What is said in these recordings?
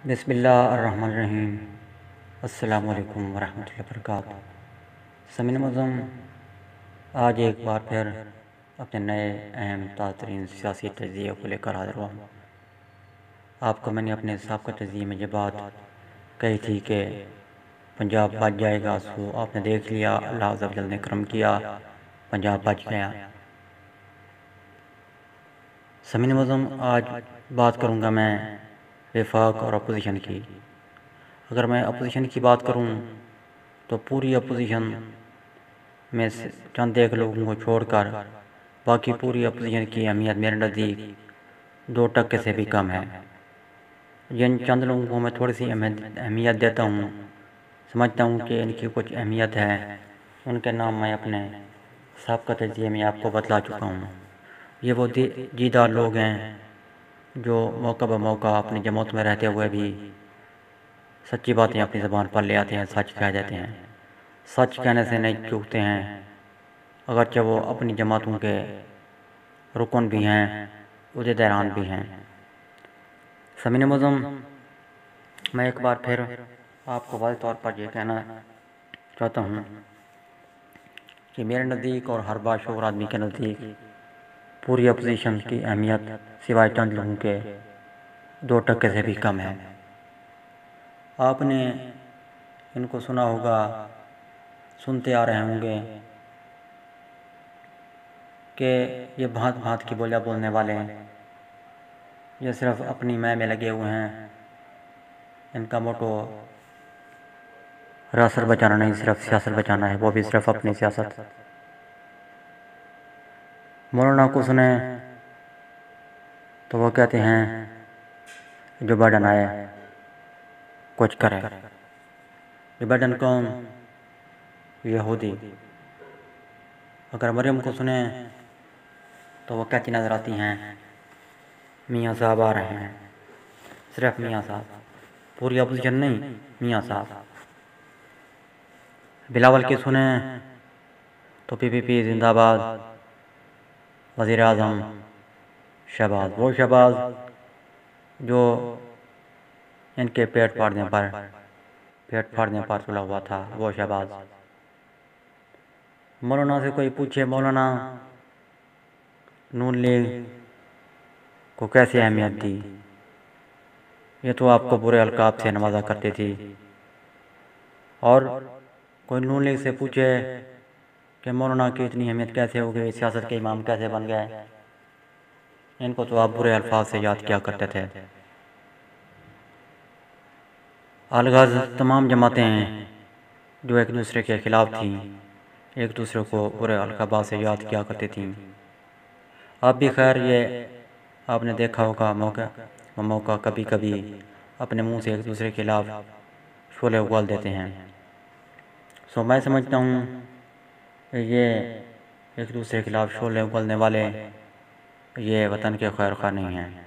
بسم اللہ الرحمن الرحیم۔ السلام علیکم ورحمۃ اللہ وبرکاتہ۔ سامعین معظم، آج ایک بار پھر اپنے نئے اہم ترین سیاسی تجزیے کو لے کر حاضر ہوا ہوں۔ آپ کو میں نے اپنے سابقہ تجزیے میں یہ بات کہی تھی کہ پنجاب بچ جائے گا، سو آپ نے دیکھ لیا، اللہ عز و جل نے کرم کیا، پنجاب بچ گیا۔ سامعین معظم، آج بات کروں گا میں وفاق اور اپوزیشن کی۔ اگر میں اپوزیشن کی بات کروں تو پوری اپوزیشن میں سے چند ایک لوگوں کو چھوڑ کر باقی پوری اپوزیشن کی اہمیت میرے نزدیک 2% سے بھی کم ہے۔ جن چند لوگوں کو میں تھوڑی سی اہمیت دیتا ہوں، سمجھتا ہوں کہ ان کی کچھ اہمیت ہے، ان کے نام میں اپنے سابقہ تجزیے میں آپ کو بتلا چکا ہوں۔ یہ وہ دیدار لوگ ہیں جو موقع بہ موقع اپنی جماعت میں رہتے ہوئے بھی سچی باتیں اپنی زبان پر لے آتے ہیں، سچ کہہ دیتے ہیں، سچ کہنے سے نہیں چوکتے ہیں، اگرچہ وہ اپنی جماعتوں کے رکن بھی ہیں، عہدیداران بھی ہیں۔ سامعین معظم، میں ایک بار پھر آپ کو واضح طور پر یہ کہنا چاہتا ہوں کہ میرے نزدیک اور ہر باشعور آدمی کے نزدیک پوری اپوزیشن کی اہمیت سوائے چند لوگوں کے 2% سے بھی کم ہے۔ آپ نے ان کو سنا ہوگا، سنتے آ رہے ہوں گے کہ یہ بھانت بھانت کی بولیاں بولنے والے ہیں، یہ صرف اپنی میں لگے ہوئے ہیں، ان کا موٹو ریاست بچانا نہیں، صرف سیاست بچانا ہے، وہ بھی صرف اپنی سیاست۔ مولانا کو سنیں تو وہ کہتے ہیں جو بائیڈن آئے کچھ کرے۔ جو بائیڈن کون؟ یہودی۔ اگر مریم کو سنیں تو وہ کہتی نظر آتی ہیں میاں صاحب آ رہے ہیں، صرف میاں صاحب، پوری اپوزیشن نہیں، میاں صاحب۔ بلاول کی سنیں تو پی پی پی زندہ باد، وزیر اعظم شہباز، وہ شہباز جو ان کے پیٹ پھاڑنے پر تلا ہوا تھا، وہ شہباز۔ مولانا سے کوئی پوچھے مولانا نون لیگ کو کیسے اہمیت دی، یہ تو آپ کو برے القاب سے نوازا کرتی تھی، اور کوئی نون لیگ سے پوچھے کہ مولانا کی اتنی اہمیت کیسے ہو گئی، سیاست کے امام کیسے بن گئے، ان کو تو آپ برے الفاظ سے یاد کیا کرتے تھے۔ الغرض تمام جماعتیں ہیں جو ایک دوسرے کے خلاف تھیں، ایک دوسرے کو برے القابات سے یاد کیا کرتی تھیں۔ آپ بھی خیر یہ آپ نے دیکھا ہوگا، موقع کبھی کبھی اپنے منہ سے ایک دوسرے کے خلاف شعلے اگال دیتے ہیں۔ سو میں سمجھتا ہوں کہ یہ ایک دوسرے کے خلاف شعلے اگالنے والے یہ وطن کے خیر خواہ نہیں ہیں۔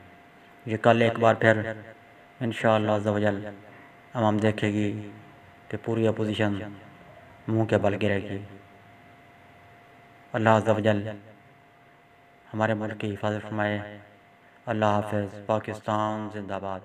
یہ کل ایک بار پھر انشاءاللہ عز و جل عوام دیکھے گی کہ پوری اپوزیشن منہ کے بل گرے گی۔ اللہ عز و جل ہمارے ملک کی حفاظت فرمائے۔ اللہ حافظ۔ پاکستان زندہ باد۔